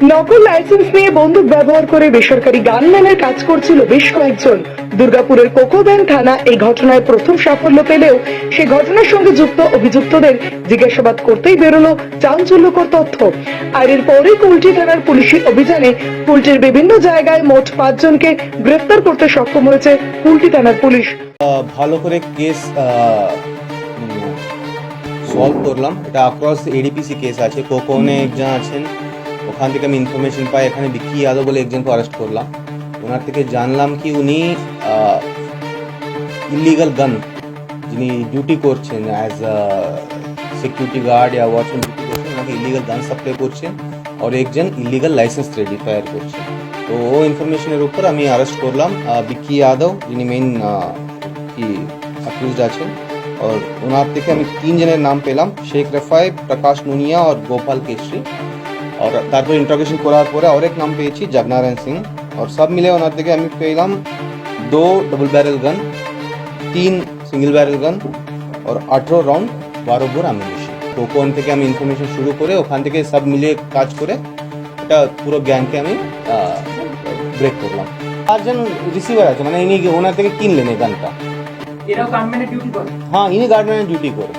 নকল লাইসেন্স নিয়ে বন্দুক ব্যবহার করে বেসরকারি গানম্যানের কাজ করছিল বেশ কয়েকজন। দুর্গাপুরের কোকোব্যান থানা এই ঘটনায় প্রথম সাফল্য পেলেও সে ঘটনার সঙ্গে যুক্ত অভিযুক্তদের জিজ্ঞাসাবাদ করতেই বেরোলো চাঞ্চল্যকর তথ্য। আর এরপরেই কুলটি থানার পুলিশি অভিযানে কুলটির বিভিন্ন জায়গায় মোট 5 জনকে গ্রেফতার করতে সক্ষম হয়েছে কুলটি থানার পুলিশ। ভালো করে কেস সলভ করলাম। এটা অ্যাক্রস এডিপিসি কেস আছে। কোকোনে একজন আছেন, ওখান থেকে আমি ইনফরমেশন পাই এখানে বিকি যাদব বলে একজনকে অ্যারেস্ট করলাম। ওনার থেকে জানলাম কি উনি ইলিগাল গান যিনি ডিউটি করছেন অ্যাজ সিকিউরিটি গার্ড या ওয়াচম্যান ডিউটি করছেন, ওনাকে ইলিগাল গান সাপ্লাই করছেন আর একজন ইলিগাল লাইসেন্স রেডি ফায়ার করছেন। তো ও ইনফরমেশনের উপর আমি অ্যারেস্ট করলাম বিকি যাদব, যিনি মেইন কি অ্যাকিউজড আছেন। और ওনার থেকে আমি 3 জনের নাম পেলাম, শেখ রফাই, প্রকাশ নুনিয়া আর গোপাল কেশরি। और তারপর ইন্টারোগেশন করার পরে আরেক নাম পেয়েছি জগনারায়ণ সিং। और সব মিলে ওনার থেকে আমি পেলাম 2 double barrel gun, 3 single barrel গান और 18 রাউন্ড 12 বোর অ্যামিনিশন। তো ওখান থেকে আমি ইনফরমেশন শুরু করে ওখান থেকে সব মিলে কাজ করে এটা পুরো গ্যাংকে আমি ব্রেক করলাম। 4 জন রিসিভার আছে, মানে ইনি ওনার থেকে কিনলেন এই গানটা। এরাও গানম্যানের ডিউটি করে? হ্যাঁ, ইনি গার্ডম্যানের ডিউটি করে।